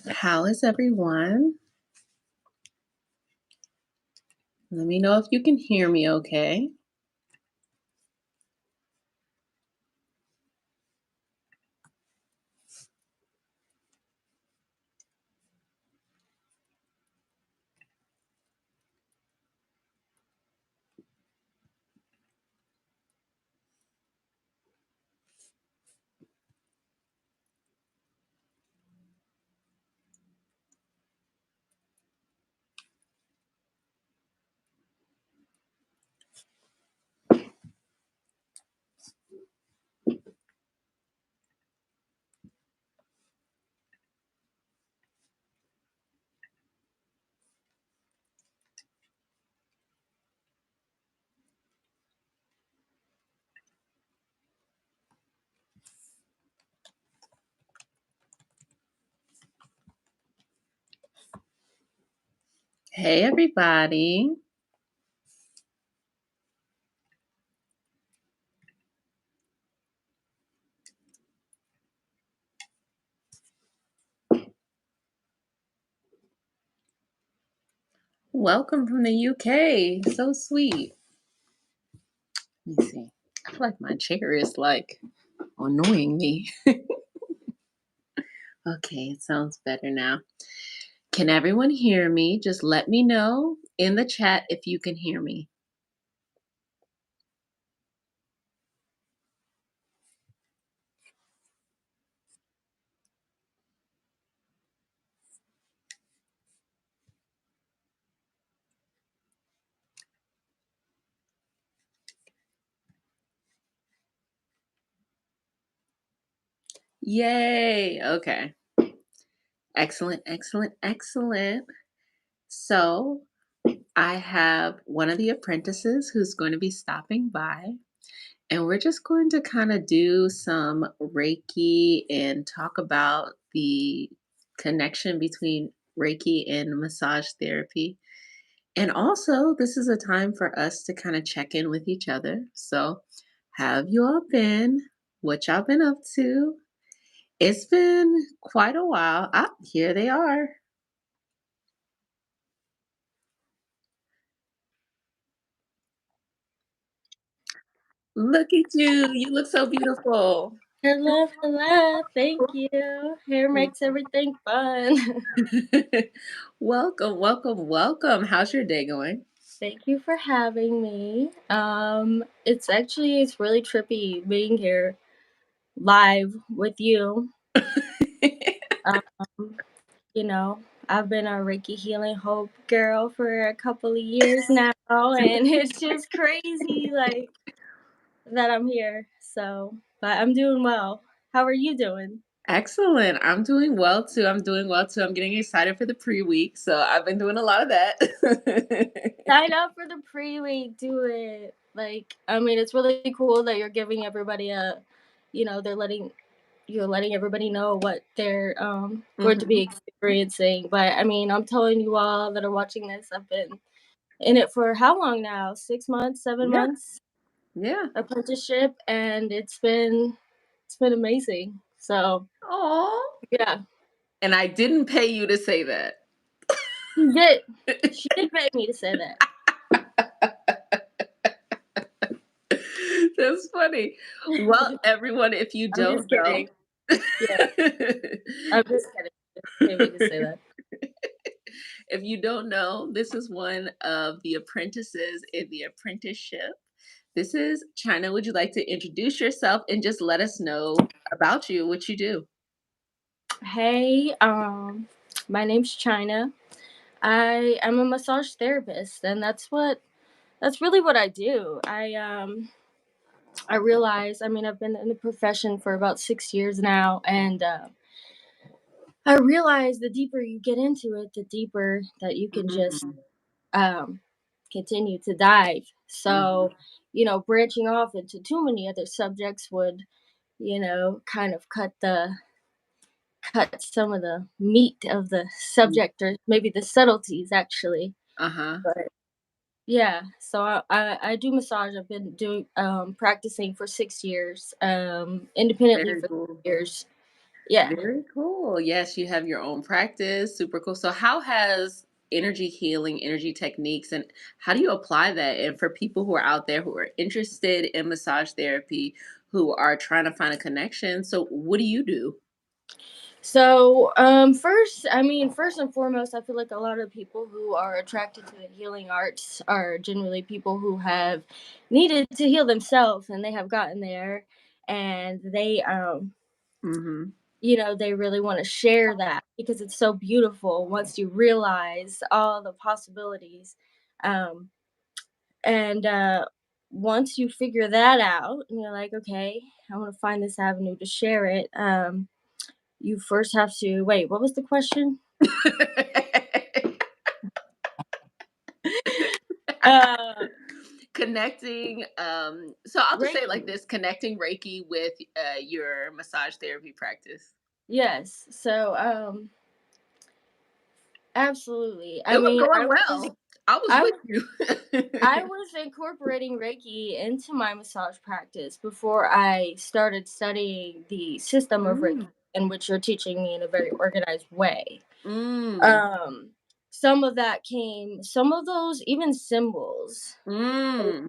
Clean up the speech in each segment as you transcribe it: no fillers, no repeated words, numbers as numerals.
How is everyone? Let me know if you can hear me okay. Hey, everybody. Welcome from the UK. So sweet. Let me see. I feel like my chair is like annoying me. Okay, it sounds better now. Can everyone hear me? Just let me know in the chat if you can hear me. Yay. Okay. Excellent, excellent, excellent. So I have one of the apprentices who's going to be stopping by. And we're just going to kind of do some Reiki and talk about the connection between Reiki and massage therapy. And also, this is a time for us to kind of check in with each other. So, have you all been? What y'all been up to? It's been quite a while. Ah, here they are. Look at you. You look so beautiful. Hello, hello. Thank you. Hair makes everything fun. Welcome, welcome, welcome. How's your day going? Thank you for having me. It's really trippy being here live with you. Um, you know, I've been a Reiki Healing Hope girl for a couple of years now, and it's just crazy like that I'm here. But I'm doing well. How are you doing? Excellent. I'm doing well too. I'm doing well too. I'm getting excited for the pre-week. So I've been doing a lot of that. Sign up for the pre-week, do it. Like, I mean, it's really cool that you're giving everybody you're letting everybody know what they're going to be Mhm. experiencing. But I mean, I'm telling you all that are watching this, I've been in it for how long now? 6 months, seven Yeah. months Yeah. apprenticeship, and it's been amazing. So Oh. yeah, And I didn't pay you to say that. she did. She did pay me to say that. That's funny. Well, everyone, if you I'm just don't know, kidding. Yeah, I'm just kidding. She didn't pay me to say that. if you don't know, this is one of the apprentices in the apprenticeship. This is China. Would you like to introduce yourself and just let us know about you, what you do? Hey, my name's China. I am a massage therapist, and that's really what I do. I realize, I mean, I've been in the profession for about 6 years now, and I realize the deeper you get into it, the deeper that you can just Mhm, um, continue to dive. mhm. So, branching off into too many other subjects would, kind of cut some of the meat of the subject, or maybe the subtleties actually. Uh-huh. But yeah, so I do massage. I've been doing practicing for 6 years, independently Very for cool. 6 years. Yeah. Very cool. Yes, you have your own practice. Super cool. So, how has energy healing, energy techniques, and how do you apply that? And for people who are out there who are interested in massage therapy, who are trying to find a connection, so what do you do? So, first and foremost, I feel like a lot of people who are attracted to the healing arts are generally people who have needed to heal themselves and they have gotten there, and Mm-hmm. they really want to share that because it's so beautiful once you realize all the possibilities. Um, and Once you figure that out and you're like, okay, I want to find this avenue to share it. You first have to wait. What was the question? Uh, Connecting, so I'll just say it like Reiki. this: connecting Reiki with your massage therapy practice. Yes. So, absolutely. It was going well. I was I with was, you. I was incorporating Reiki into my massage practice before I started studying the system of Reiki, Mm, in which you're teaching me in a very organized way. mm, Um, some of those, even symbols, mm,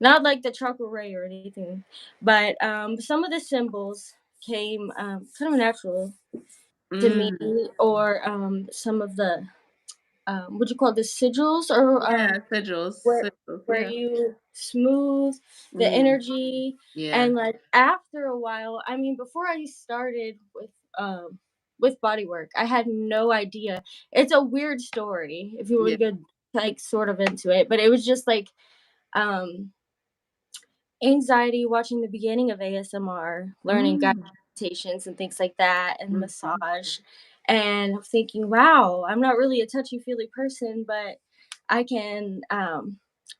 not like the chakra ray or anything, but some of the symbols came kind of natural to me, mm. or some of the what do you call the sigils, or Yeah, sigils, where sigils, where yeah. you smooth the Mm, energy. yeah. And like after a while, before I started with body work, I had no idea. It's a weird story if you want Yeah. to go like sort of into it, but it was just like um anxiety watching the beginning of ASMR, learning guided Mm, meditations and things like that, and mhm, massage. And I'm thinking, wow, I'm not really a touchy feely person, but I can,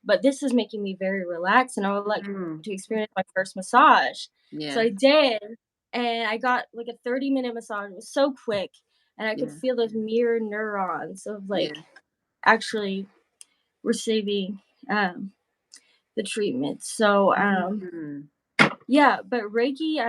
but this is making me very relaxed, and I would like mm. to experience my first massage. So Yeah, I did, and I got like a 30-minute massage. It was so quick, and I could yeah, feel those mirror neurons of like yeah. actually receiving the treatment. So, Mhm, yeah, but Reiki,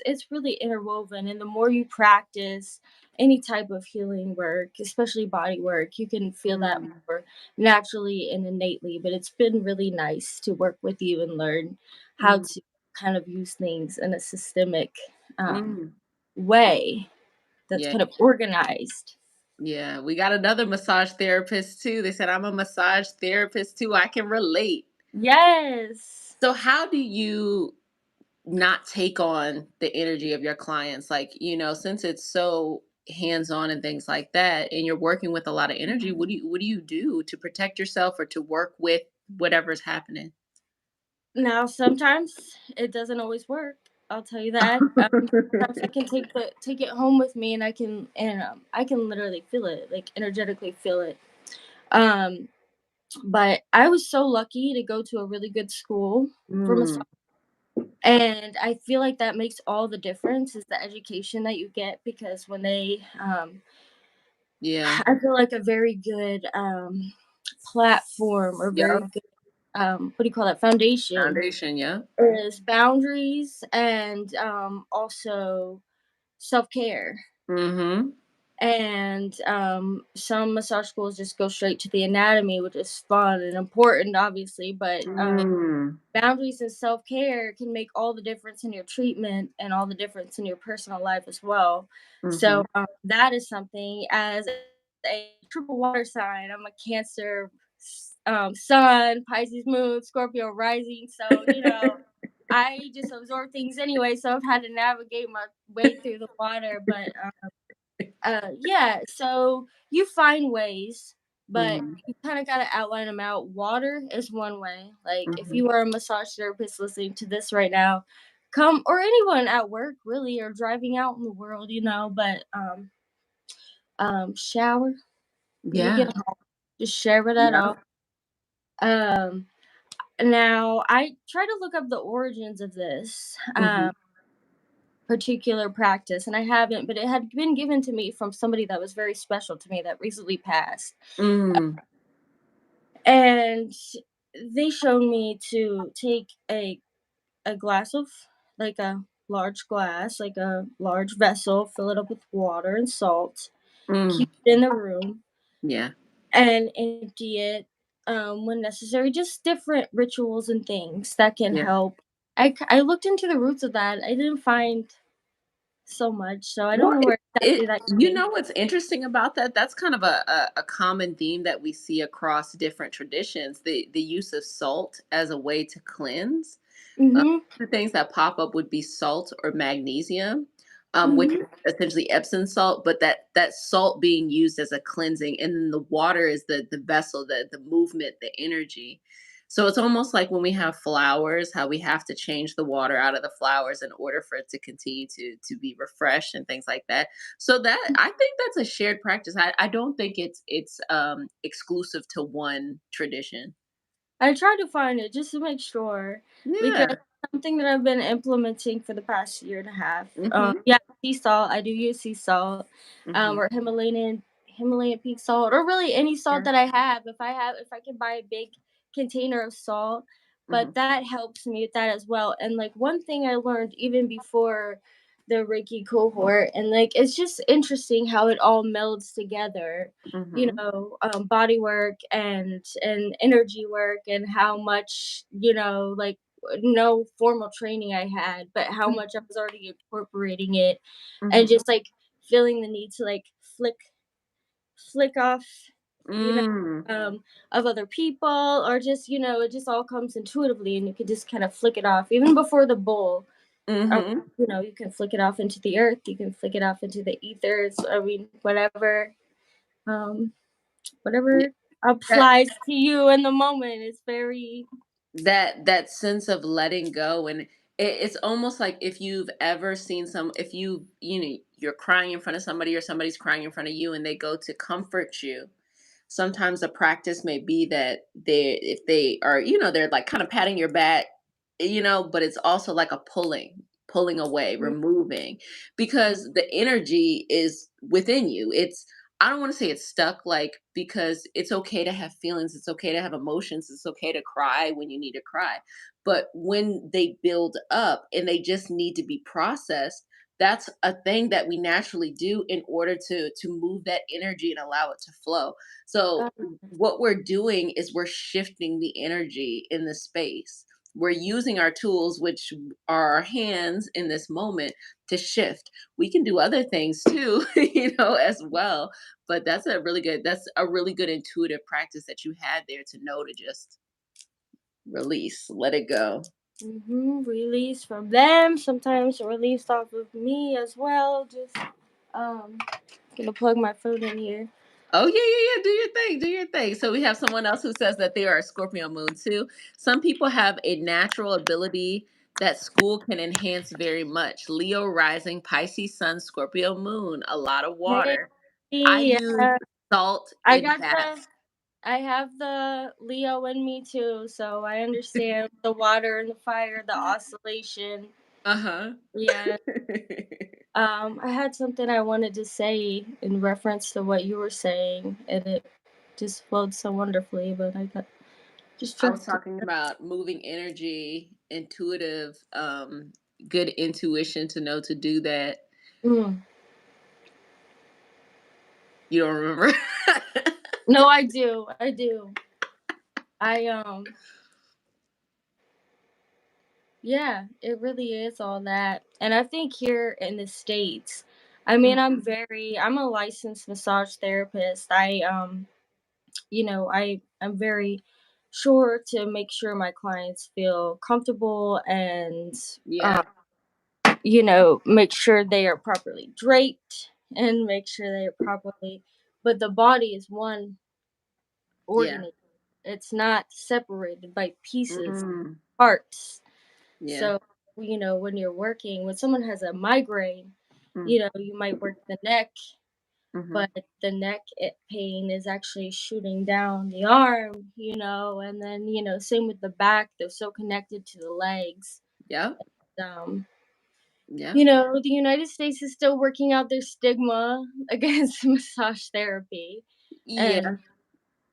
it's really interwoven, and the more you practice any type of healing work, especially body work, you can feel that mm, more naturally and innately. But it's been really nice to work with you and learn how mm, to kind of use things in a systemic um, mm. way that's Yeah, kind of organized. yeah. We got another massage therapist too. They said, "I'm a massage therapist too. I can relate." Yes. So how do you not take on the energy of your clients? Like, since it's so hands-on and things like that, and you're working with a lot of energy, what do you do to protect yourself or to work with whatever's happening? Now, sometimes it doesn't always work. I'll tell you that. Sometimes I can take it home with me, and I can literally feel it, like energetically feel it. Um, but I was so lucky to go to a really good school for Mm, massage, and I feel like that makes all the difference is the education that you get, because when they yeah. I feel like a very good platform, or very Yep. good what do you call that, foundation, Foundation, yeah. is boundaries, and also self-care. Mm-hmm. And some massage schools just go straight to the anatomy, which is fun and important, obviously, but Mm, boundaries and self-care can make all the difference in your treatment and all the difference in your personal life as well. mm-hmm. So that is something. As a triple water sign, I'm a Cancer sun, Pisces moon, Scorpio rising, so I just absorb things anyway, so I've had to navigate my way through the water. But yeah, so you find ways, but Mm-hmm. you kind of got to outline them out. Water is one way. Like if Mm-hmm. you are a massage therapist listening to this right now, come, or anyone at work really, or driving out in the world, but shower when you Yeah. get home. Just shower that Yep. off. Um, Now I try to look up the origins of this Mm-hmm. particular practice, and I haven't, but it had been given to me from somebody that was very special to me that recently passed. Mm. And they showed me to take a glass of, like, a large glass, like a large vessel, fill it up with water and salt, keep Mm. it in the room, Yeah. and empty it when necessary. Just different rituals and things that can Yeah. help. I looked into the roots of that. I didn't find so much, so I Well, don't know where exactly that you came. know what's interesting about that? That's kind of a common theme that we see across different traditions. The use of salt as a way to cleanse. Mhm. The things that pop up would be salt or magnesium, which Mhm. is essentially Epsom salt, but that salt being used as a cleansing, and then the water is the vessel, the movement, the energy. So it's almost like when we have flowers, how we have to change the water out of the flowers in order for it to continue to be refreshed and things like that. So that I think that's a shared practice. I don't think it's exclusive to one tradition. I try to find it just to make sure because Yeah. it's something that I've been implementing for the past year and a half. Mhm. Yeah, sea salt. I do use sea salt, Mhm. or Himalayan pink salt, or really any salt Yeah. that I have. If I can buy a big container of salt, but Mhm. that helps me with that as well. And like one thing I learned even before the Reiki cohort, and like it's just interesting how it all melds together, Mhm. body work and energy work, and how much, like, no formal training I had, but how much I was already incorporating it, and Mhm. just like feeling the need to like flick off, you know, Mm. of other people, or just, it just all comes intuitively, and you can just kind of flick it off even before the bowl. Mhm. You can flick it off into the earth, you can flick it off into the ethers. I mean, um, Yeah, whatever that applies to you in the moment is very. that sense of letting go, and it's almost like if you've ever seen if you're crying in front of somebody or somebody's crying in front of you and they go to comfort you. Sometimes a practice may be that if they are, they're like kind of patting your back, but it's also like a pulling away, removing, because the energy is within you. I don't want to say it's stuck, like, because it's okay to have feelings, it's okay to have emotions, it's okay to cry when you need to cry. But when they build up and they just need to be processed, that's a thing that we naturally do in order to move that energy and allow it to flow. So uh, what we're doing is we're shifting the energy in the space. We're using our tools, which are our hands in this moment, to shift. We can do other things too, as well. But that's a really good intuitive practice that you had there, to know to just release, let it go. Release from them, sometimes release off of me as well. Just um gonna plug my phone in here. Oh, yeah, yeah, yeah. Do your thing. Do your thing. So we have someone else who says that they are a Scorpio moon too. Some people have a natural ability that school can enhance very much. Leo rising, Pisces sun, Scorpio moon, a lot of Hey, water. I use yeah, salt I in got the baths. I have the Leo in me too, so I understand the water and the fire, the oscillation. Uh-huh. Yeah. I had something I wanted to say in reference to what you were saying, and it just flowed so wonderfully, but I got I was distracted. talking about moving energy, intuitive, good intuition to know to do that. Mm. You don't remember? No, I do. I do. I Yeah, it really is all that. And I think here in the States, I mean, I'm a licensed massage therapist. I'm very sure to make sure my clients feel comfortable, and Yeah, make sure they are properly draped, and make sure they are properly, but the body is one yeah. organism. It's not separated by pieces, Mm, parts. yeah. So, when someone has a migraine, Mm, you might work the neck, mhm. but the pain is actually shooting down the arm, and then, same with the back, they're so connected to the legs. Yep, Um, yep. the United States is still working out their stigma against massage therapy. Yeah, And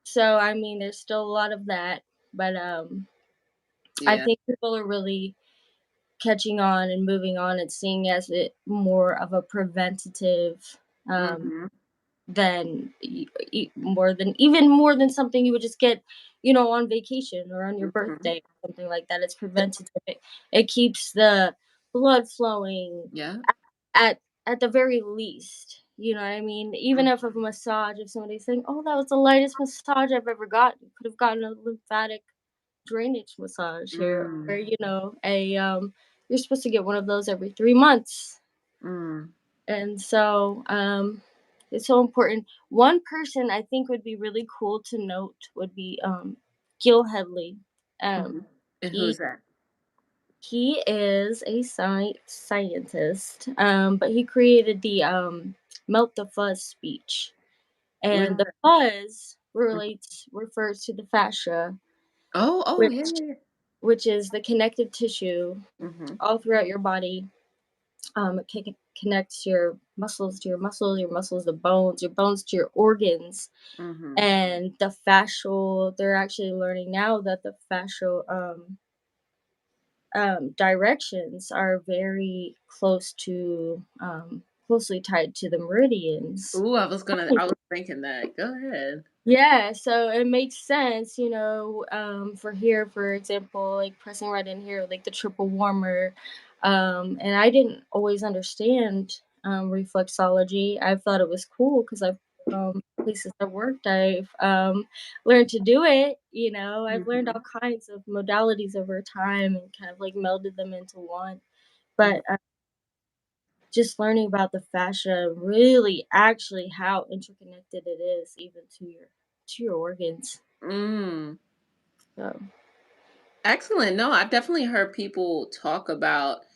so, I mean, there's still a lot of that, but I yeah. think people are really catching on and moving on and seeing as it more of a preventative, um, Mhm. than more than even more than something you would just get, you know, on vacation or on your Mhm. birthday, something like that. It's preventative. It keeps the blood flowing Yeah. at at the very least. You know what I mean? Even Mm. if a massage, if somebody's saying, "Oh, that was the lightest massage I've ever gotten," could have gotten a lymphatic drainage massage here, or Mm. you know, you're supposed to get one of those every 3 months. Mm. And so, it's so important. One person I think would be really cool to note would be Gil Headley. Um, Mhm. And he who's that? he is a scientist, but he created the melt the fuzz speech, What and is the that? fuzz Mm. refers to the fascia, Oh, oh, which yeah, yeah, yeah. is the connective tissue Mhm. all throughout your body. It connects your muscles to bones, your bones to your organs, Mhm. and the fascial. They're actually learning now that the fascial directions are very closely tied to the meridians. Ooh, I was thinking that. Go ahead. Yeah, so it makes sense, you know, for here, for example, like pressing right in here, like the triple warmer. And I didn't always understand reflexology. I thought it was cool because I've places I've worked, I've learned to do it. You know, I've learned Mhm. all kinds of modalities over time and kind of like melded them into one. Mhm. But just learning about the fascia, really actually how interconnected it is even to your organs. Mm. So Excellent. No, I've definitely heard people talk about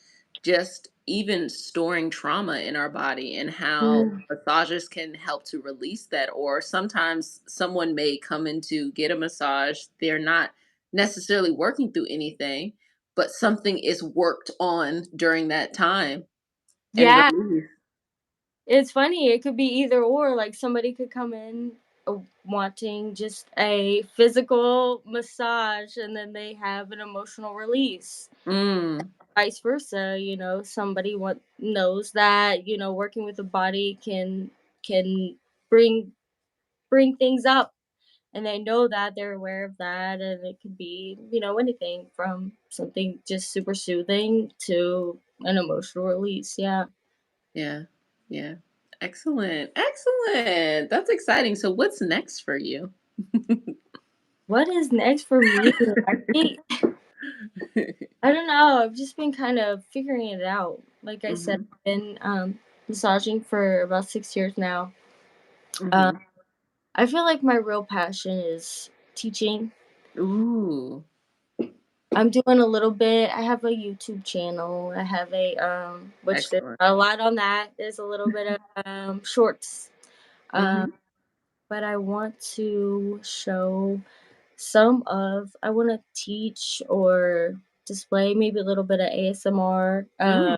just even storing trauma in our body and how mm, massages can help to release that. Or sometimes someone may come in to get a massage, they're not necessarily working through anything, but something is worked on during that time and yeah, released. it's funny, it could be either or, like, somebody could come in, wanting just a physical massage, and then they have an emotional release. Mm. Vice versa, you know, somebody knows that, you know, working with the body can bring things up, and they know that, they're aware of that, and it could be, you know, anything from something just super soothing to an emotional release, yeah. Yeah. Yeah. Excellent. Excellent. That's exciting. So what's next for you? What is next for me? I think I don't know, I've just been kind of figuring it out. Like I said, Mhm. I've been, massaging for about 6 years now. Uh, Mhm. I feel like my real passion is teaching. Ooh. I'm doing a little bit. I have a YouTube channel. I have which there's Excellent. a lot on that. There's a little bit of shorts. Um, Mhm. but I want to show I want to teach or display maybe a little bit of ASMR, Mm.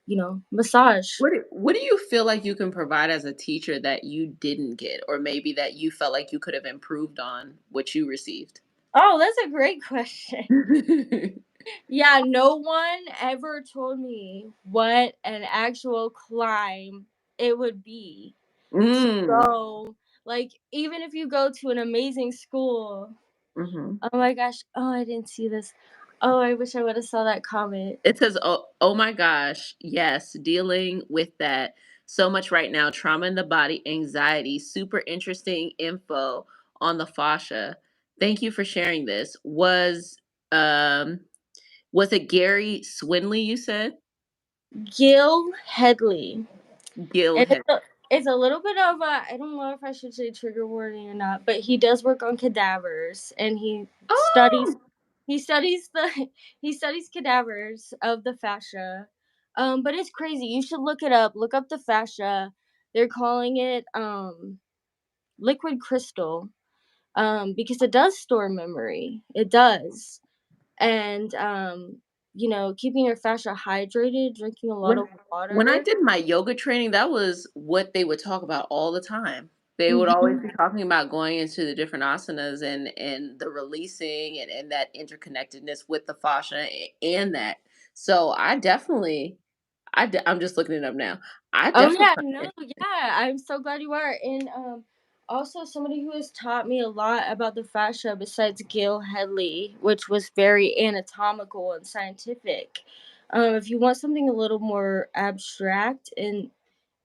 you know, massage. What do you feel like you can provide as a teacher that you didn't get, or maybe that you felt like you could have improved on what you received? Oh, that's a great question. Yeah, no one ever told me what an actual climb it would be. Mm. So, like, even if you go to an amazing school, Mhm. oh my gosh, oh, I didn't see this. Oh, I wish I would have saw that comment. It says, oh my gosh, yes, dealing with that so much right now. Trauma in the body, anxiety, super interesting info on the fascia. Thank you for sharing this. Um was it Gary Swinley you said? Gil Headley. Gil And had. it's a little bit of a, I don't know if I should say trigger warning or not, but he does work on cadavers, and Oh. he studies the he studies cadavers of the fascia. But it's crazy. You should look it up. Look up the fascia. They're calling it liquid crystal, because it does store memory. It does. And you know, keeping your fascia hydrated, drinking a lot When of when I water. did my yoga training, that was what they would talk about all the time. They would always Mhm. be talking about going into the different asanas and the releasing and that interconnectedness with the fascia and that. So I definitely, I'm just looking it up now. I Oh, definitely yeah, find no, it yeah, I'm so glad you are, and, also somebody who has taught me a lot about the fascia besides Gil Hedley, which was very anatomical and scientific. If you want something a little more abstract and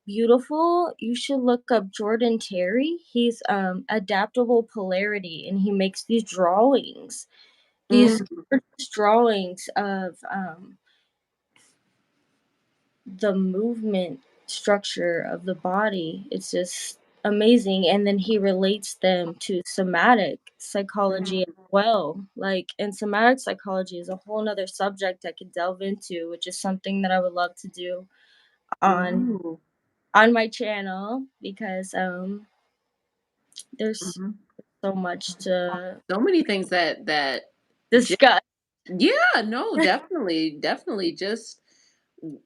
beautiful, you should look up Jordan Terry. He's, adaptable polarity, and he makes these drawings, these Mm, gorgeous drawings of, the movement structure of the body. It's just amazing. And then he relates them to somatic psychology as mhm. well. Like, and somatic psychology is a whole nother subject I could delve into, which is something that I would love to do on Ooh, on my channel because there's mhm. so much to So many things that discuss. yeah, no, definitely, definitely. Just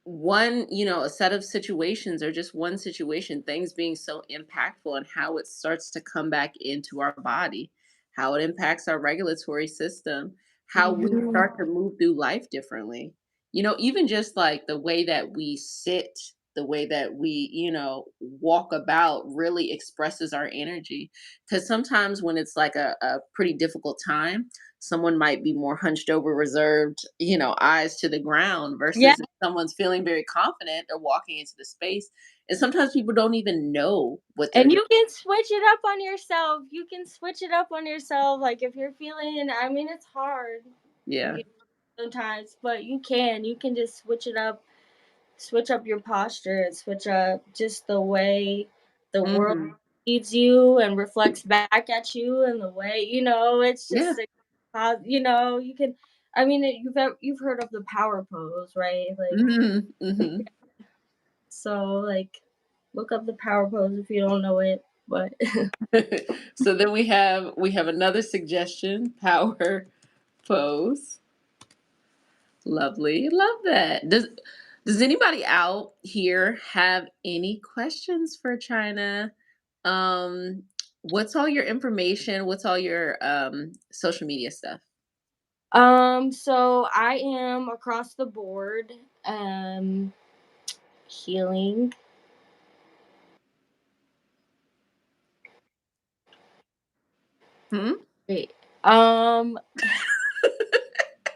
one, a set of situations or just one situation, things being so impactful and how it starts to come back into our body, how it impacts our regulatory system, how we Mhm. start to move through life differently. Even just like the way that we sit, the way that we, walk about really expresses our energy. Because sometimes when it's like a pretty difficult time, someone might be more hunched over, reserved, eyes to the ground Yeah. versus if someone's feeling very confident, they're walking into the space. And sometimes people don't even know what they're And doing. you can switch it up on yourself. You can switch it up on yourself. Like if you're feeling, I mean, it's hard. Yeah. You sometimes, but you can just switch up your posture and switch up just the way the world Hmm. sees you and reflects back at you, and the way it's Yeah. just like, you can. I mean, you've heard of the power pose, right? Like, Hmm. Hmm. so like, look up the power pose if you don't know it, but. So then we have another suggestion, power pose. Lovely. Love that. Does anybody out here have any questions for China? Um what's all your information? What's all your social media stuff? So I am across the board, healing. Hmm? Wait, um,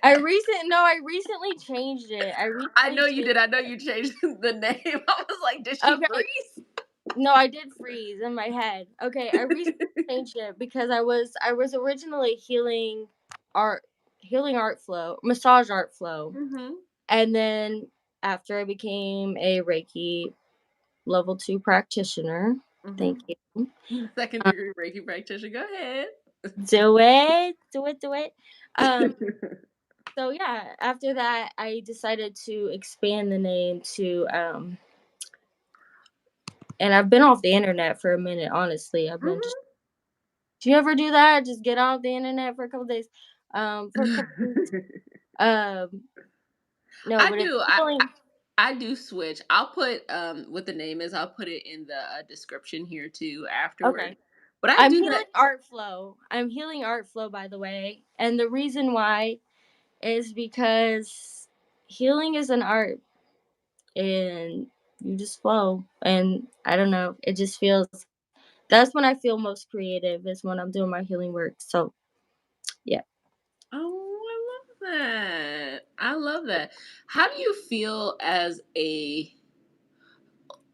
I recently changed it. I I recently know you changed. did. I know you changed the name. I was like, did she Okay, freeze? no, I did freeze in my head. Okay, I recently changed it because I was originally art, healing art flow, massage art flow, Mhm. and then after I became a Reiki level 2 practitioner. Thank Mhm. you. Second degree Reiki practitioner. Go ahead. Do it, do it, do it. Um, so yeah, after that, I decided to expand the name to, and I've been off the internet for a minute. Honestly, I've been just. Mhm. Do you ever do that? Just get off the internet for a couple days, for a couple weeks. Um, no, I but it's do. I healing. I do switch. I'll put what the name is. I'll put it in the description here too afterward. Okay, But I I'm do healing that. art flow. I'm healing art flow, by the way, and the reason why is because healing is an art, and you just flow. And I don't know, it just feels that's when I feel most creative is when I'm doing my healing work. So yeah. Oh, I love that. I love that. How do you feel as a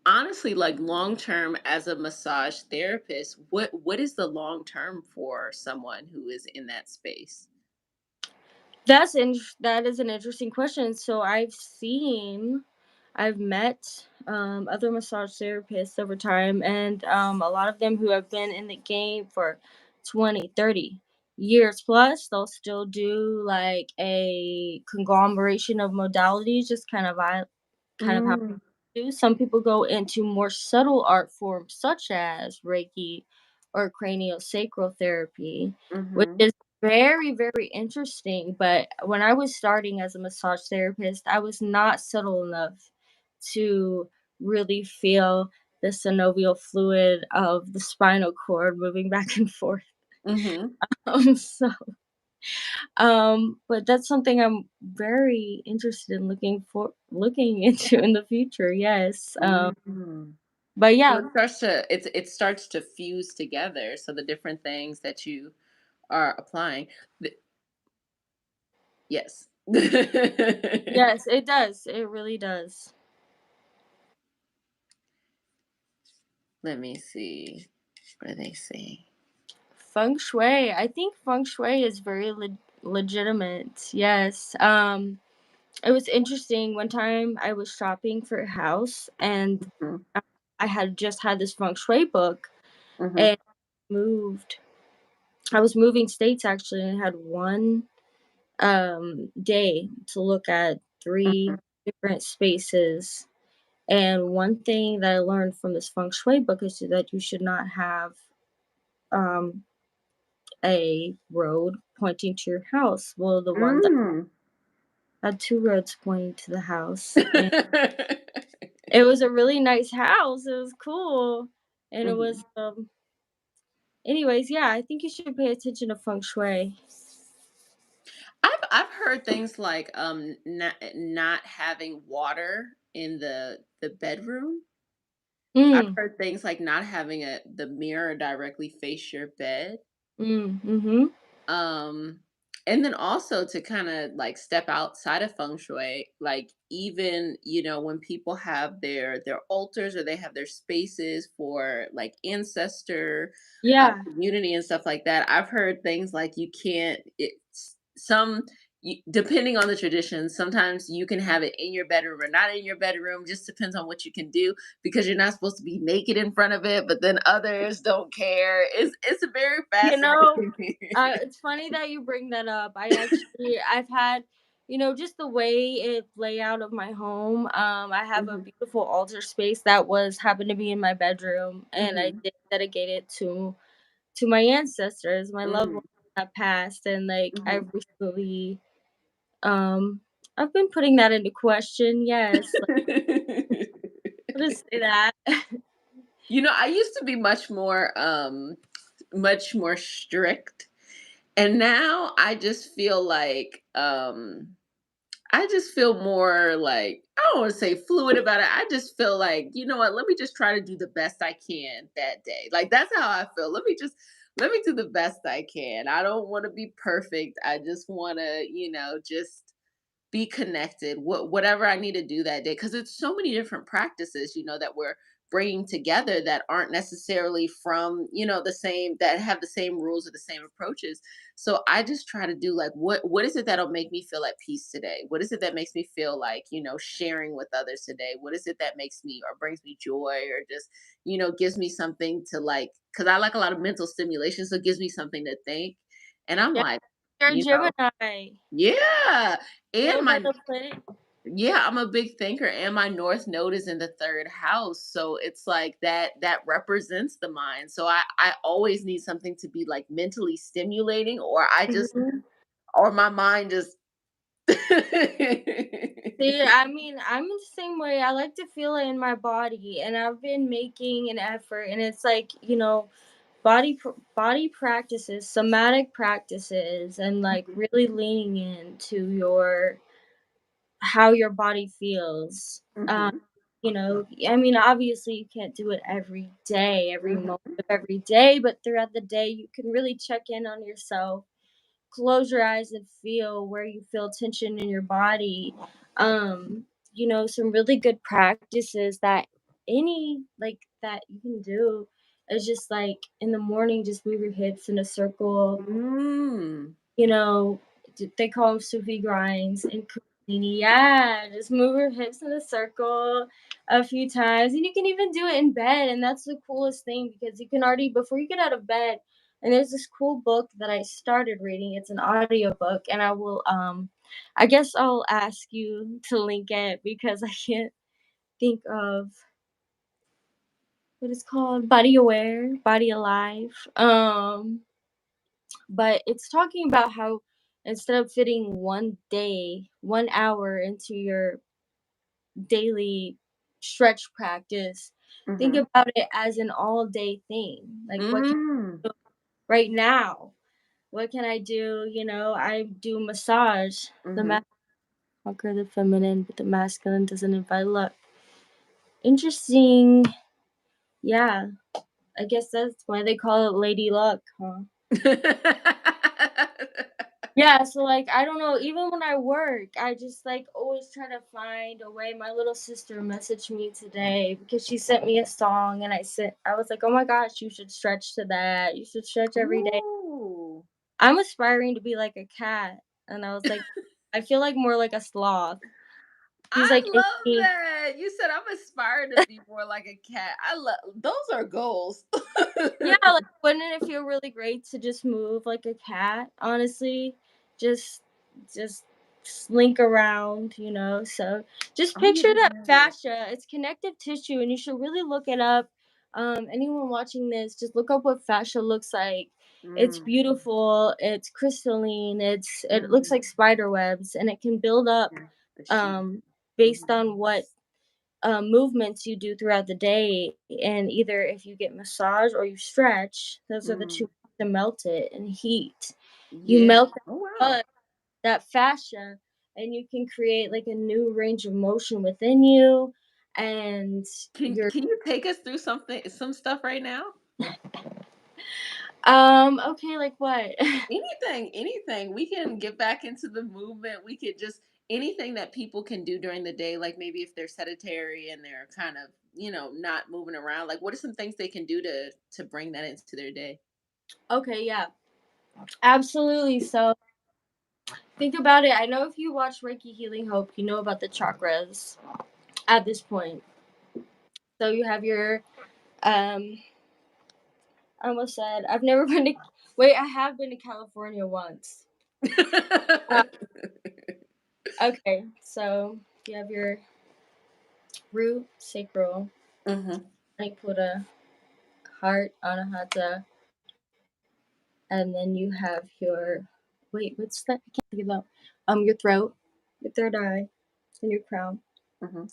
honestly like long term as a massage therapist? What is the long term for someone who is in that space? That is an interesting question. So I've met other massage therapists over time, and a lot of them who have been in the game for 20, 30 years plus, they'll still do like a conglomeration of modalities, just kind of how Mm, do. Some people go into more subtle art forms such as Reiki or craniosacral therapy, which mhm. is very, very interesting. But when I was starting as a massage therapist, I was not subtle enough to really feel the synovial fluid of the spinal cord moving back and forth. Mhm. So, but that's something I'm very interested in looking into in the future. Yes. Mm. But So yeah, it starts to fuse together, so the different things that you are applying. Th Yes. yes, it does. It really does. Let me see. What do they say? Feng shui. I think feng shui is very legitimate. Yes. It was interesting. One time I was shopping for a house, and Mhm, I I had just had this feng shui book mhm, and moved. I was moving states actually, and I had one day to look at three mhm. different spaces. And one thing that I learned from this feng shui book is that you should not have um a road pointing to your house. Well, the one that Mm. had two roads pointing to the house, and it was a really nice house. It was cool, and it Mhm. was anyways, yeah, I think you should pay attention to feng shui. I've heard things like not having water in the bedroom. I've Mm, heard things like not having the mirror directly face your bed. mhm. Um, and then also to kind of like step outside of feng shui, like even, when people have their altars or they have their spaces for like ancestor Yeah. community and stuff like that. I've heard things like you can't depending on the tradition, sometimes you can have it in your bedroom or not in your bedroom, just depends on what you can do because you're not supposed to be naked in front of it, but then others don't care. It's a very You know, fascinating. it's funny that you bring that up. I've had, just the way it layout of my home. I have a Mhm, beautiful altar space that was happened to be in my bedroom, and I mhm, did dedicate it to my ancestors, my loved mhm, ones that passed, and like mhm. I've recently, um, I've been putting that into question. Yes, like, I'll just say that. I used to be much more strict. And now I just feel more like, I don't want to say fluid about it. I just feel like, you know what, let me just try to do the best I can that day. Like that's how I feel. Let me do the best I can. I don't want to be perfect. I just want to, just be connected, whatever I need to do that day, because it's so many different practices, that we're bringing together that aren't necessarily from, the same, that have the same rules or the same approaches. So I just try to do like, what is it that'll make me feel at peace today? What is it that makes me feel like, sharing with others today? What is it that makes me or brings me joy or just, gives me something to like, because I like a lot of mental stimulation, so it gives me something to think. And I'm Yeah, like, you're a you know Gemini. yeah. And Those are my the planet. yeah, I'm a big thinker and my north node is in the third house. So it's like that represents the mind. So I always need something to be like mentally stimulating Mhm. or my mind just See, I mean, I'm the same way. I like to feel it in my body, and I've been making an effort. And it's like, body practices, somatic practices, and like Mhm, really leaning into your how your body feels. mhm, I mean, obviously, you can't do it every day, every moment mhm, of every day, but throughout the day, you can really check in on yourself, close your eyes and feel where you feel tension in your body. Um, some really good practices that that you can do is just like in the morning, just move your hips in a circle. mm. You know, they call them Sufi grinds and Kundalini. Yeah, just move your hips in a circle a few times, and you can even do it in bed. And that's the coolest thing because you can already before you get out of bed. And there's this cool book that I started reading. It's an audio book, and I guess I'll ask you to link it because I can't think of what it's called. Body Aware, Body Alive. But it's talking about how instead of fitting 1 hour into your daily stretch practice, think Mhm. about it as an all-day thing. Like, what can Mm. I do right now? What can I do? You know, I do massage. The Mhm. conquer the feminine, but the masculine doesn't invite luck. Interesting. Yeah, I guess that's why they call it Lady Luck, huh? Yeah, so, like, I don't know, even when I work, I just, like, always try to find a way. My little sister messaged me today because she sent me a song, and I was like, "Oh my gosh, you should stretch to that. You should stretch every day." Ooh. I'm aspiring to be like a cat, and I was like, I feel like more like a sloth. She's I like, love "Amy." that. You said I'm aspiring to be more like a cat. I love those are goals. Yeah, like, wouldn't it feel really great to just move like a cat, honestly? Just just slink around, you know? So, just Oh picture that yeah. fascia, it's connective tissue, and you should really look it up. Anyone watching this, just look up what fascia looks like. It's Mm, beautiful, it's crystalline, it looks mhm. like spider webs, and it can build up, Yeah, the sheep. um, based Mhm. on what movements you do throughout the day, and either if you get massage or you stretch, those are the two Mm. ways to melt it and heat. You Yeah. melt Oh wow. that, that fascia, and you can create like a new range of motion within you, and your Can you take us through some stuff right now? okay, like what? Anything. We can get back into the movement. We could just anything that people can do during the day, like maybe if they're sedentary and they're kind of, not moving around. Like what are some things they can do to bring that into their day? Okay, yeah, absolutely. So think about it. I know if you watch Reiki Healing Hope, you know about the chakras at this point. So you have your um I almost said I've never been to wait, I have been to California once. Uh, okay, so you have your root, sacral, Mhm. like put a heart, anahata, and then you have your wait, what's that? I can't think of that. Your throat, your third eye, and your crown. Mhm.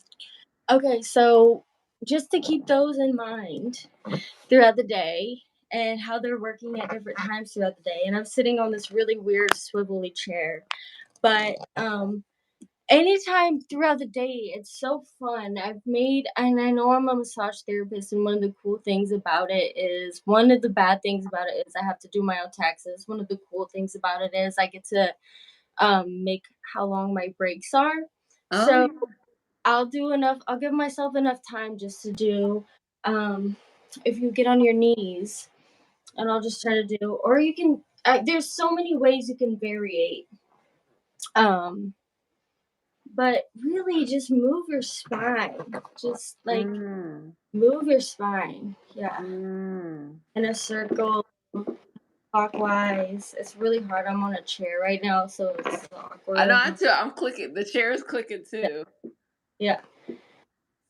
Okay, so just to keep those in mind throughout the day and how they're working at different times throughout the day. And I'm sitting on this really weird swivelly chair. But anytime throughout the day, it's so fun. And I know I'm a massage therapist, and one of the cool things about it is one of the bad things about it is I have to do my own taxes. One of the cool things about it is I get to make how long my breaks are. Oh So yeah. I'll give myself enough time just to do, um, if you get on your knees, and I'll just try to do, or you can, there's so many ways you can variate. Um, But really just move your spine. Just like Mm. move your spine. Yeah. Mm. In a circle, clockwise. It's really hard. I'm on a chair right now, so it's I know awkward. I too. I'm clicking. The chair is clicking Yeah. too. Yeah.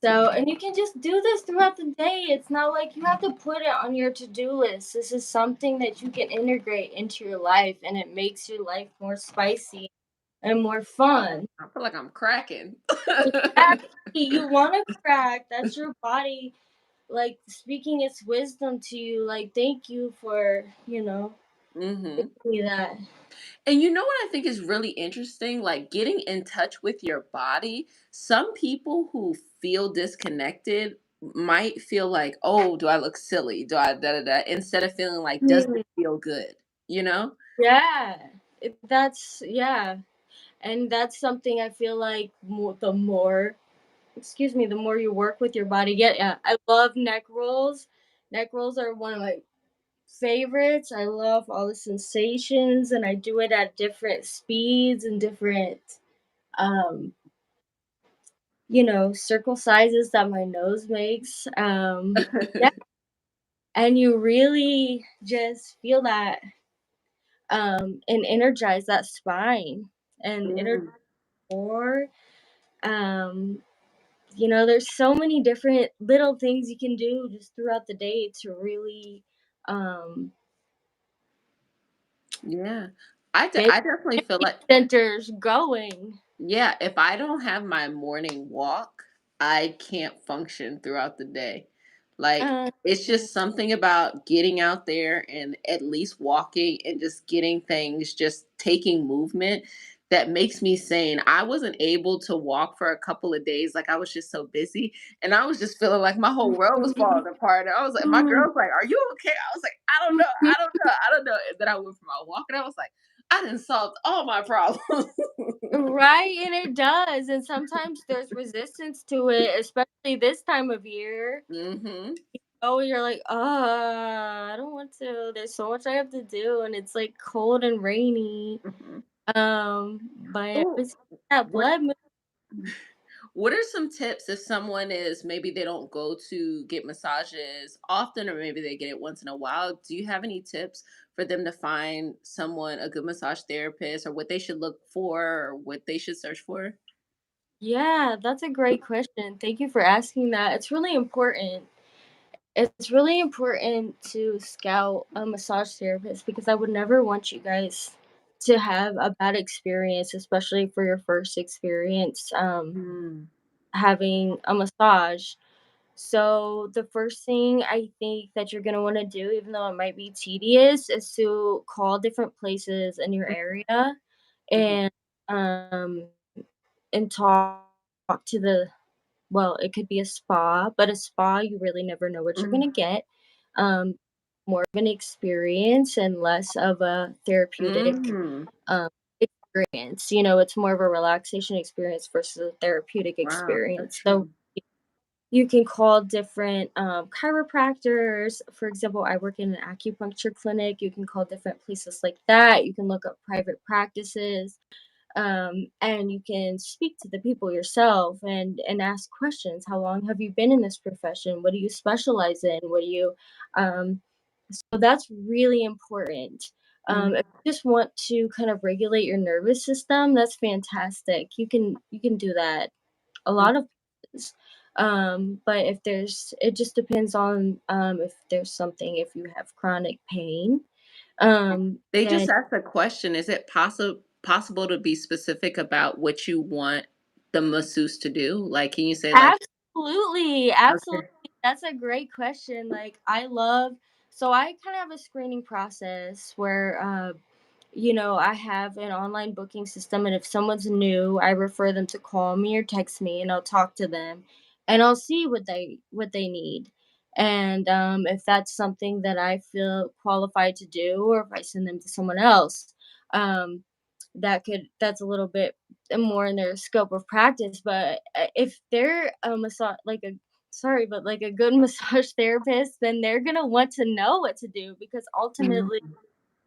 So, and you can just do this throughout the day. It's not like you have to put it on your to-do list. This is something that you can integrate into your life, and it makes your life more spicy and more fun. I feel like I'm cracking. Exactly. You want to crack. That's your body like speaking its wisdom to you, like thank you for Mhm. giving me that. And you know what I think is really interesting? Like getting in touch with your body. Some people who feel disconnected might feel like, oh, do I look silly? Do I da da da? Instead of feeling like, does Mm, it feel good? You know? yeah, that's yeah, and that's something I feel like the more excuse me, the more you work with your body. Yeah, yeah, I love neck rolls. Neck rolls are one of my favorites. I love all the sensations, and I do it at different speeds and different um circle sizes that my nose makes. Yeah, and you really just feel that, and energize that spine and energize Mm. more. Um, there's so many different little things you can do just throughout the day to really um, Yeah. get I definitely feel your like centers going. if I don't have my morning walk, I can't function throughout the day. Like, Uh, it's just something about getting out there and at least walking and just getting things, just taking movement that makes me sane. I wasn't able to walk for a couple of days. Like, I was just so busy and I was just feeling like my whole world was falling apart. And I was like, my girl's like, "Are you okay?" I was like, "I don't know. I don't know. I don't know." And then I went for my walk and I was like, I done solved all my problems. right, and it does, and sometimes there's resistance to it, especially this time of year. Hmm. Oh, you're like, I don't want to. There's so much I have to do, and it's like cold and rainy. Hmm. But Oh, it's that what blood. what are some tips if someone is maybe they don't go to get massages often or maybe they get it once in a while? Do you have any tips for them to find someone, a good massage therapist, or what they should look for or what they should search for? Yeah, that's a great question. Thank you for asking that. It's really important. It's really important to scout a massage therapist because I would never want you guys to have a bad experience, especially for your first experience Mm. having a massage. So the first thing I think that you're gonna want to do, even though it might be tedious, is to call different places in your area Mhm. and um talk to the, well, it could be a spa, but a spa, you really never know what you're Mhm. gonna get. Um, More of an experience and less of a therapeutic Mm. um, experience. You know, it's more of a relaxation experience versus a therapeutic Wow, so experience. So true. you can call different chiropractors. For example, I work in an acupuncture clinic. You can call different places like that. You can look up private practices, and you can speak to the people yourself and ask questions. How long have you been in this profession? What do you specialize in? What do you so that's really important. Mm. If you just want to kind of regulate your nervous system, that's fantastic. You can do that a Mm. lot of places. But if there's, it just depends on if there's something, if you have chronic pain, They then just asked a question. Is it possible to be specific about what you want the masseuse to do? Like, can you say like, absolutely, absolutely. okay. That's a great question. Like, I love, so I kind of have a screening process where I have an online booking system, and if someone's new, I refer them to call me or text me, and I'll talk to them, and I'll see what they need. And if that's something that I feel qualified to do, or if I send them to someone else, um, that's a little bit more in their scope of practice. But if they're a massage, like a, sorry, but like a good massage therapist, then they're gonna want to know what to do, because ultimately Mhm.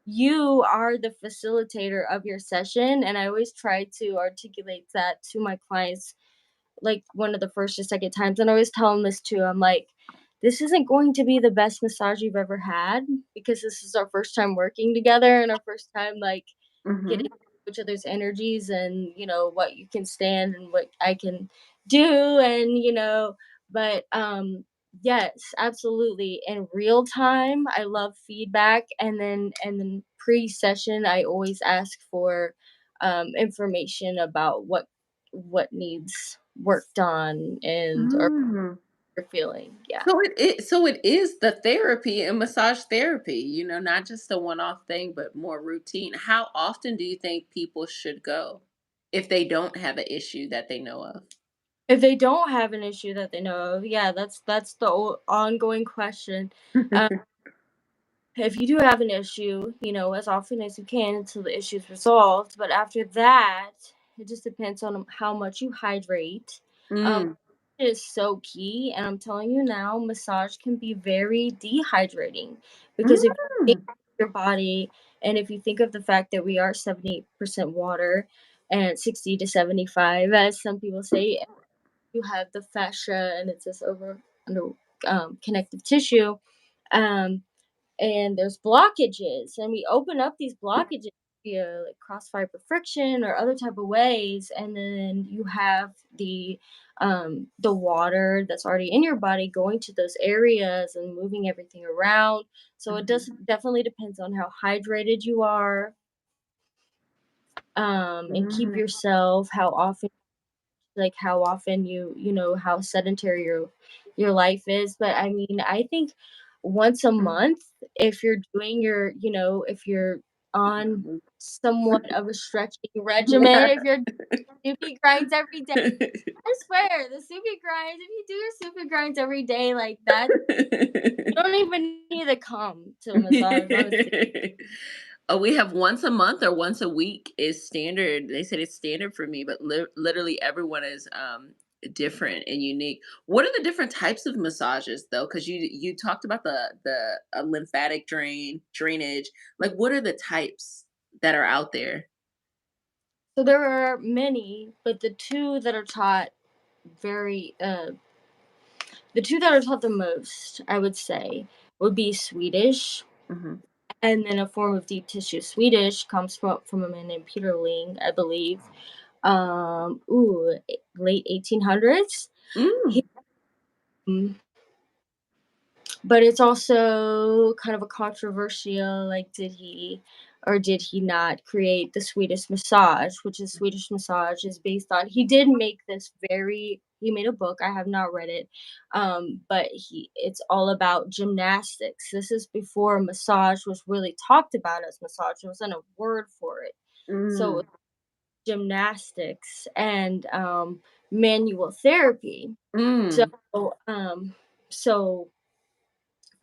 you are the facilitator of your session. And I always try to articulate that to my clients, like one of the first or second times. And I always tell them this too. I'm like, this isn't going to be the best massage you've ever had, because this is our first time working together and our first time like getting Mhm. each other's energies, and what you can stand and what I can do, and but yes, absolutely, in real time I love feedback. And then pre-session I always ask for information about what needs worked on, and or Mm. you're feeling, yeah. So it is the therapy and massage therapy, not just a one-off thing, but more routine. How often do you think people should go if they don't have an issue that they know of? If they don't have an issue that they know of, yeah, that's the ongoing question. If you do have an issue, as often as you can until the issue is resolved. But after that, it just depends on how much you hydrate. Um, Mm. it is so key. And I'm telling you now, massage can be very dehydrating, because if you think Mm. of your body, and if you think of the fact that we are 70% water and 60 to 75, as some people say, you have the fascia, and it's this over under connective tissue. Um, and there's blockages, and we open up these blockages via like cross fiber friction or other type of ways, and then you have the water that's already in your body going to those areas and moving everything around. So it Mhm. does definitely depends on how hydrated you are, and keep yourself, how often, like how often you know how sedentary your life is. But I mean, I think once a month, if you're doing your, if you're on somewhat of a stretching regimen, if you're soupy grinds every day, I swear, the soupy grinds, if you do your soupy grinds every day like that, you don't even need to come to a massage, honestly. Oh, we have once a month or once a week is standard. They said it's standard for me, but literally everyone is different and unique. What are the different types of massages though? Because you talked about the lymphatic drainage. Like, what are the types that are out there? So there are many, but very the two that are taught the most, I would say, would be Swedish Hmm. and then a form of deep tissue. Swedish comes from a man named Peter Ling, I believe. Late 1800s. He, Mm. but it's also kind of a controversial, like, did he or did he not create the Swedish massage, which is Swedish massage is based on, he did make this very, he made a book, I have not read it, but it's all about gymnastics. This is before massage was really talked about as massage. There wasn't a word for it. So it was Mm. gymnastics and manual therapy. So Mm. um so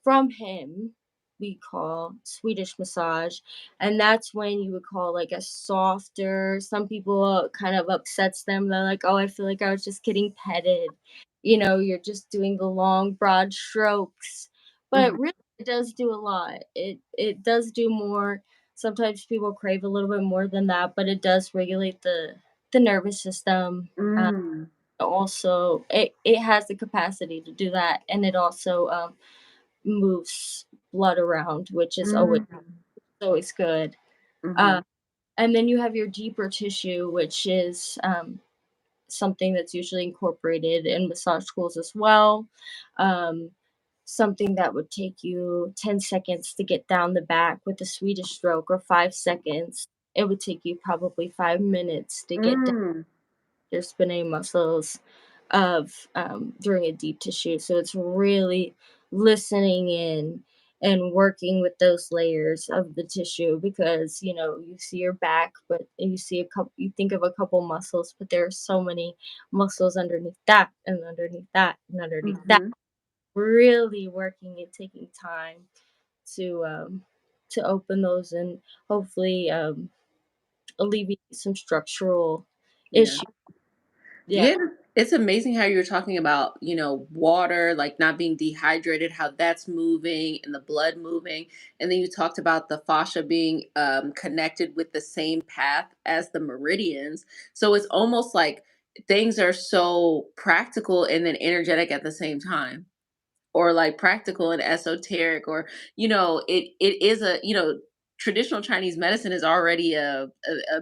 from him we call Swedish massage, and that's when you would call like a softer, some people kind of upsets them, they're like, oh, I feel like I was just getting petted, you're just doing the long broad strokes. But Mhm. really it does do a lot, it does do more. Sometimes people crave a little bit more than that, but it does regulate the nervous system. Mm. Also it has the capacity to do that, and it also moves blood around, which is Mm. always good. Uh, Mhm. and then you have your deeper tissue, which is something that's usually incorporated in massage schools as well. Um, Something that would take you 10 seconds to get down the back with a Swedish stroke, or 5 seconds. It would take you probably 5 minutes to get down Mm. your spinning muscles of during a deep tissue. So it's really listening in and working with those layers of the tissue, because you see your back, but you see a couple, you think of a couple muscles, but there are so many muscles underneath that and underneath that and underneath that. Mhm. Really working and taking time to um, to open those and hopefully alleviate some structural Yeah. issues. Yeah. Yeah, it's amazing how you're talking about, water, like not being dehydrated, how that's moving and the blood moving. And then you talked about the fascia being connected with the same path as the meridians. So it's almost like things are so practical and then energetic at the same time, or like practical and esoteric, or it is a traditional Chinese medicine is already a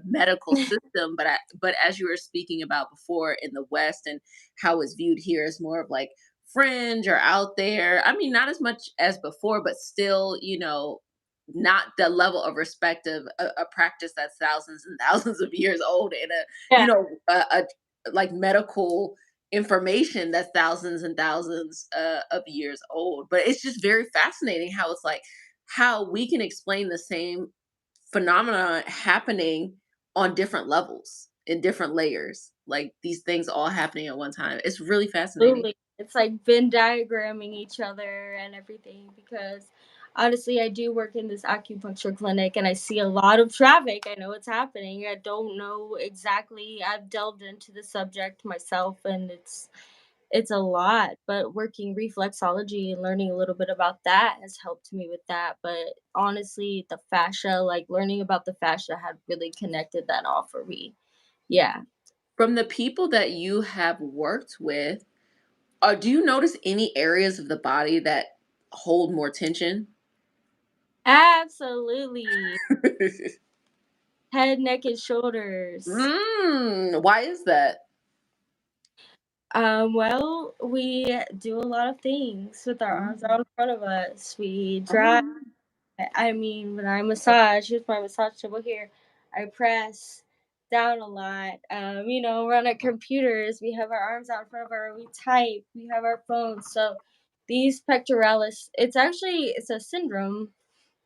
medical system, but as you were speaking about before in the West, and how it's viewed here as more of like fringe or out there. I mean, not as much as before, but still, not the level of respect of a practice that's thousands and thousands of years old, and Yeah. a like medical information that's thousands and thousands of years old. But it's just very fascinating how it's like how we can explain the same phenomena happening on different levels in different layers. Like these things all happening at one time. It's really fascinating. Absolutely. It's like Venn diagramming each other and everything, because honestly, I do work in this acupuncture clinic and I see a lot of traffic. I know it's happening. I don't know exactly. I've delved into the subject myself and it's a lot, but working reflexology and learning a little bit about that has helped me with that. But honestly, the fascia, like learning about the fascia had really connected that all for me. Yeah. From the people that you have worked with, do you notice any areas of the body that hold more tension? Absolutely. Head, neck, and shoulders. Why is that? Well, we do a lot of things with our arms out Mm. in front of us. We drive. Oh. I mean, when I massage, here's my massage table here. I press. down a lot. We're on our computers, we have our arms out in front of our, we type, we have our phones. So these pectoralis, it's a syndrome.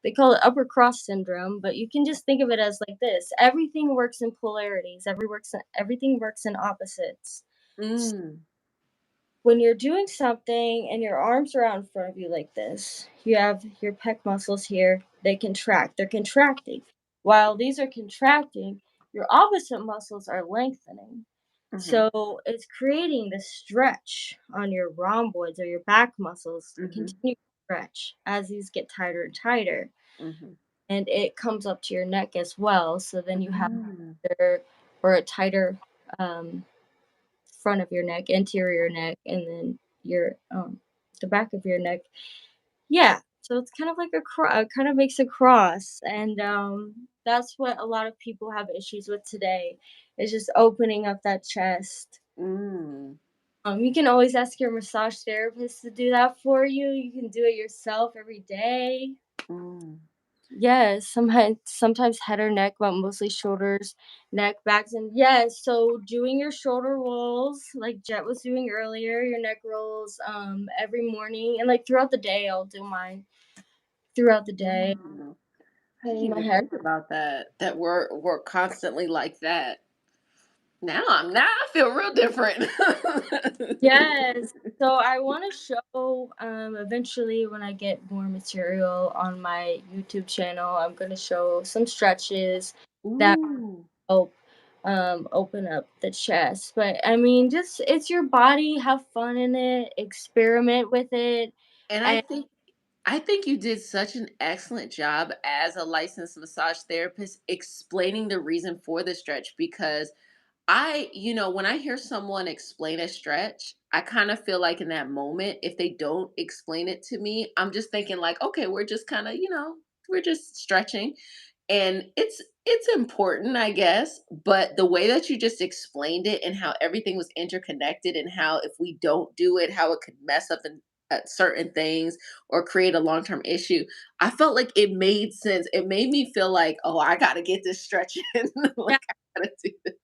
They call it upper cross syndrome, but you can just think of it as like this. Everything works in polarities. Everything works in opposites. Mm. When you're doing something and your arms are out in front of you like this, you have your pec muscles here, they contract, they're contracting. While these are contracting, your opposite muscles are lengthening. Mhm. So it's creating the stretch on your rhomboids or your back muscles. They Mhm. continue to stretch as these get tighter and tighter. Mhm. And it comes up to your neck as well. So then you have Mm. a or a tighter um, front of your neck, anterior neck, and then your the back of your neck. Yeah. So it's kind of like a kind of makes a cross, and that's what a lot of people have issues with today. Is just opening up that chest. Mm. You can always ask your massage therapist to do that for you. You can do it yourself every day. Mm. Yes, sometimes head or neck, but mostly shoulders, neck, backs, and yes. So doing your shoulder rolls, like Jet was doing earlier, your neck rolls, every morning and like throughout the day. I'll do mine throughout the day. Mm. I didn't Holding my even head. think about that. That we're constantly like that. Now I feel real different. Yes. So I want to show eventually when I get more material on my YouTube channel, I'm gonna show some stretches that Ooh. help open up the chest. But I mean, just it's your body, have fun in it, experiment with it. And And I think you did such an excellent job as a licensed massage therapist explaining the reason for the stretch because when I hear someone explain a stretch, I kind of feel like in that moment, if they don't explain it to me, I'm just thinking like, okay, we're just kind of, we're just stretching. And it's important, I guess, but the way that you just explained it and how everything was interconnected and how if we don't do it, how it could mess up certain things or create a long-term issue. I felt like it made sense. It made me feel like, oh, I got to get this stretch in. yeah, Like I got to do this.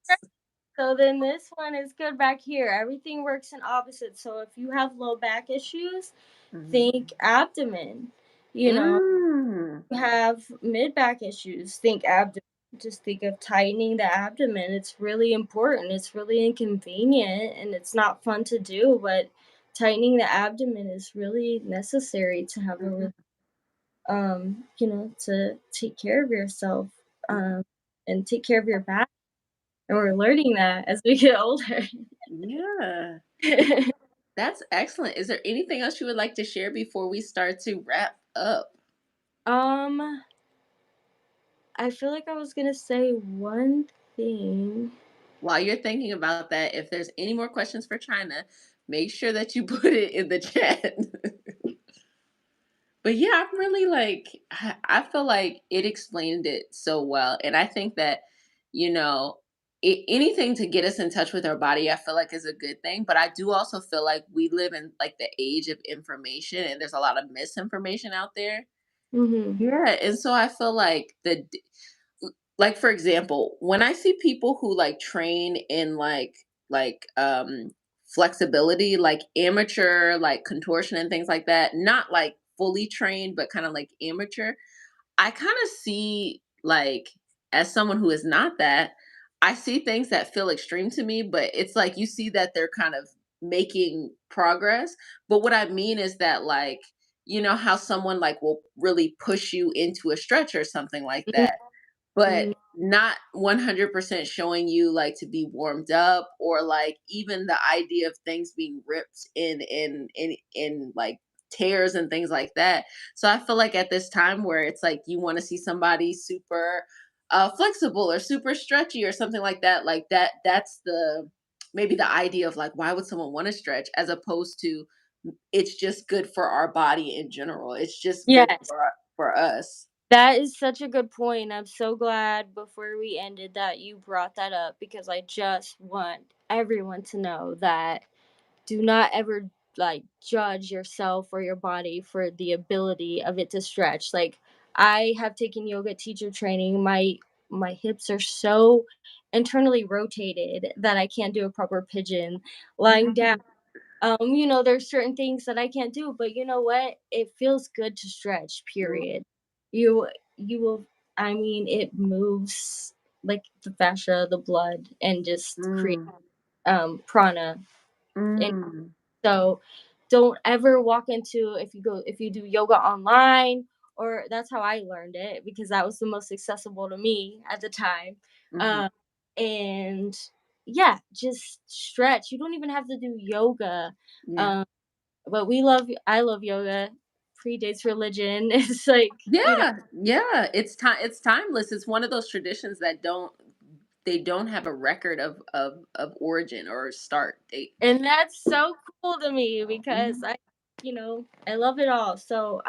so then this one is good back here. Everything works in opposites. So if you have low back issues, Mhm. think abdomen. You know, Mm. have mid back issues, think abdomen. Just think of tightening the abdomen. It's really important. It's really inconvenient and it's not fun to do, but tightening the abdomen is really necessary to have a Mhm. really, to take care of yourself Mhm. um, and take care of your back. And we're learning that as we get older. Yeah. That's excellent. Is there anything else you would like to share before we start to wrap up? um, I feel like I was gonna say one thing. While you're thinking about that, if there's any more questions for China, make sure that you put it in the chat. But yeah, I'm really like, I feel like it explained it so well. And I think that, you know, anything to get us in touch with our body, I feel like is a good thing. But I do also feel like we live in like the age of information and there's a lot of misinformation out there. Mhm. Yeah. And so I feel like like for example, when I see people who like train in like flexibility, like amateur, like contortion and things like that, not like fully trained, but kind of like amateur, I kind of see like as someone who is not that, I see things that feel extreme to me, but it's like you see that they're kind of making progress. But what I mean is that like, you know how someone like will really push you into a stretch or something like that, but Mhm. not 100% showing you like to be warmed up or like even the idea of things being ripped in like tears and things like that. So I feel like at this time where it's like you want to see somebody super flexible or super stretchy or something like that's the maybe the idea of like why would someone want to stretch as opposed to it's just good for our body in general. It's just good Yes. for us. That is such a good point. I'm so glad before we ended that you brought that up because I just want everyone to know that do not ever like judge yourself or your body for the ability of it to stretch. Like I have taken yoga teacher training. my hips are so internally rotated that I can't do a proper pigeon lying down. There's certain things that I can't do, but you know what? It feels good to stretch, period. You you will I mean, it moves like the fascia, the blood, and just create Mm, prana. And mm, so don't ever walk into if you do yoga online, or that's how I learned it because that was the most accessible to me at the time. mhm. Um and yeah, just stretch. You don't even have to do yoga. Yeah. Um but I love yoga. Predates religion. It's like, Yeah, yeah, it's timeless. It's one of those traditions that don't have a record of origin or start date. and that's so cool to me because Mhm. I love it all. So,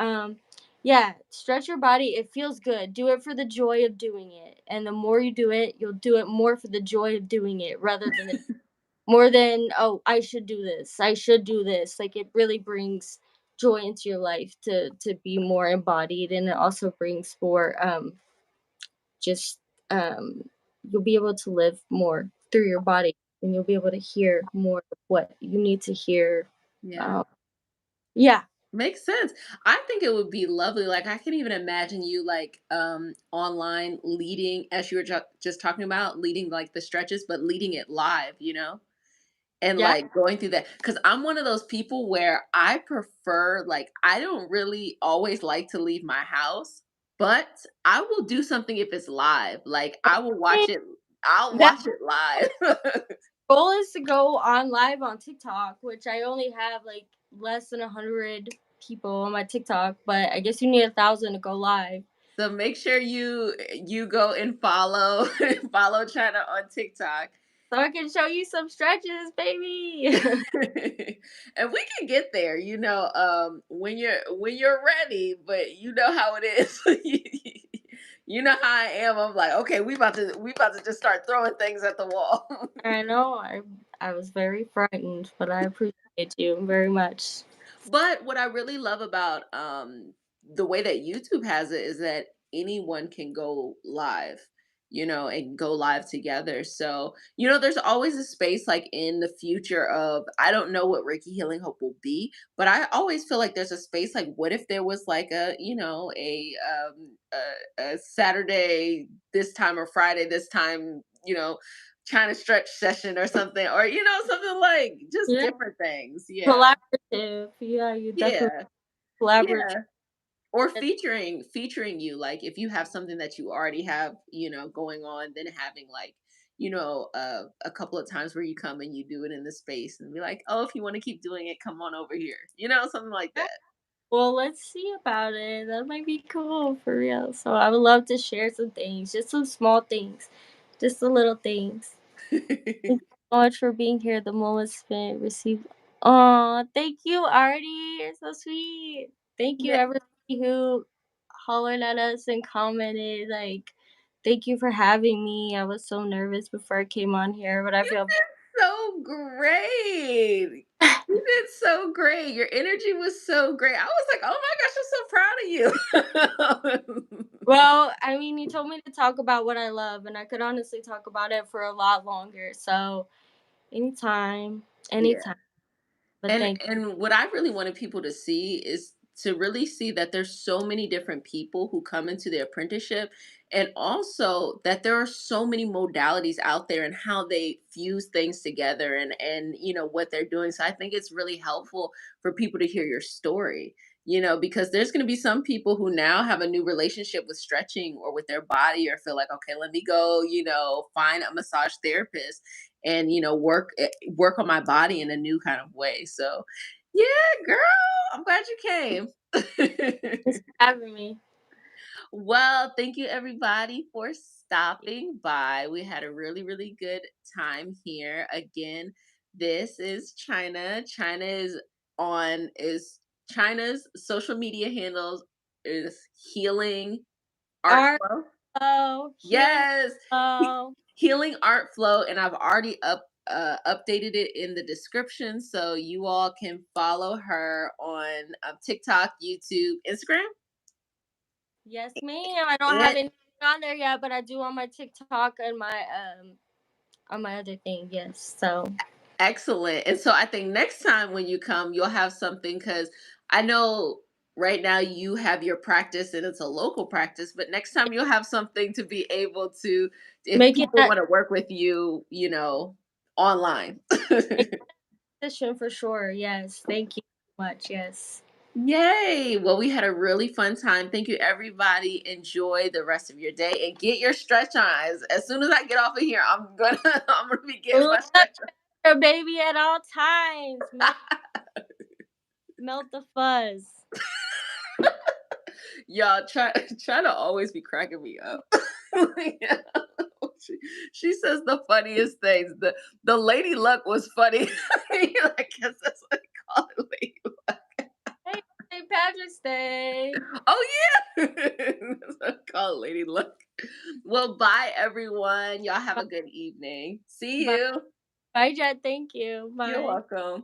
yeah, stretch your body. It feels good. Do it for the joy of doing it. And the more you do it, you'll do it more for the joy of doing it rather than more than, oh, I should do this. I should do this. Like it really brings joy into your life to be more embodied, and it also brings more just you'll be able to live more through your body, and you'll be able to hear more of what you need to hear. Yeah. um, yeah. Makes sense. I think it would be lovely. Like I can even imagine you like online leading as you were just talking about leading like the stretches, but leading it live, and Yeah. like going through that cuz I'm one of those people where I prefer like I don't really always like to leave my house, but I will do something if it's live. Like I will watch it I'll That watch it live. goal is to go on live on TikTok, which I only have like less than 100 people on my TikTok, but I guess you need 1,000 to go live. So make sure you go and follow follow China on TikTok. So I can show you some stretches, baby. And we can get there, when you're ready, but you know how it is. You know how I am. I'm like, okay, we about to just start throwing things at the wall. I know. I was very frightened, but I appreciate you very much. But what I really love about the way that YouTube has it is that anyone can go live, and go live together. So, there's always a space like in the future of I don't know what Reiki Healing Hope will be, but I always feel like there's a space like what if there was like a Saturday this time or Friday this time, trying to stretch session or something, or something like just Yeah. different things. Yeah. Collaborative. Yeah, you definitely Yeah, collaborate. yeah. Or featuring you, like if you have something that you already have, going on, then having like, a couple of times where you come and you do it in the space and be like, oh, if you want to keep doing it, come on over here, something like Well, let's see about it. That might be cool for real. So I would love to share some things, just some small things, just the little things. that. Thank you so much for being here. The moment spent received. Oh, thank you, Artie. You're so sweet. Thank you, Yeah, everybody who hollered at us and commented. Like, thank you for having me. I was so nervous before I came on here, but I you feel did so great. You did so great. Your energy was so great. I was like, oh my gosh, I'm so proud of you. well. I mean, you told me to talk about what I love, and I could honestly talk about it for a lot longer. So, anytime, Yeah. anytime. But And thank and what I really wanted people to see is to really see that there's so many different people who come into the apprenticeship, and also that there are so many modalities out there and how they fuse things together, and what they're doing. So I think it's really helpful for people to hear your story. Because there's going to be some people who now have a new relationship with stretching or with their body, or feel like, okay, let me go, find a massage therapist and work on my body in a new kind of way. So yeah, girl, I'm glad you came. you for having me. Well, thank you everybody for stopping by. We had a really really good time here. Again, this is China is China's social media handles is healing art Art flow. flow, healing Yes. He- flow. Healing Art Flow, and I've already updated it in the description, so you all can follow her on TikTok, YouTube, Instagram. Yes, ma'am. I don't have And any on there yet, but I do on my TikTok and my on my other thing. Yes. So Excellent. And so I think next time when you come, you'll have something because I know right now you have your practice and it's a local practice, but next time you'll have something to be able to, if make it people that want to work with you, online. make that decision for sure. Yes. Thank you so much. Yes. Yay. Well, we had a really fun time. Thank you, everybody. Enjoy the rest of your day and get your stretch on. As soon as I get off of here, I'm gonna be getting Love my stretch your baby at all times. on. Melt the fuzz. Y'all try to always be cracking me up. Yeah. she, she says the funniest things. The Lady Luck was funny. I guess that's what they call it, Lady Luck. Hey, St. Patrick's Day. Oh yeah, that's what I call it, Lady Luck. Well, bye everyone. Y'all have Bye. a good evening. See Bye, you. bye, Jet. Thank you. You're Bye. welcome.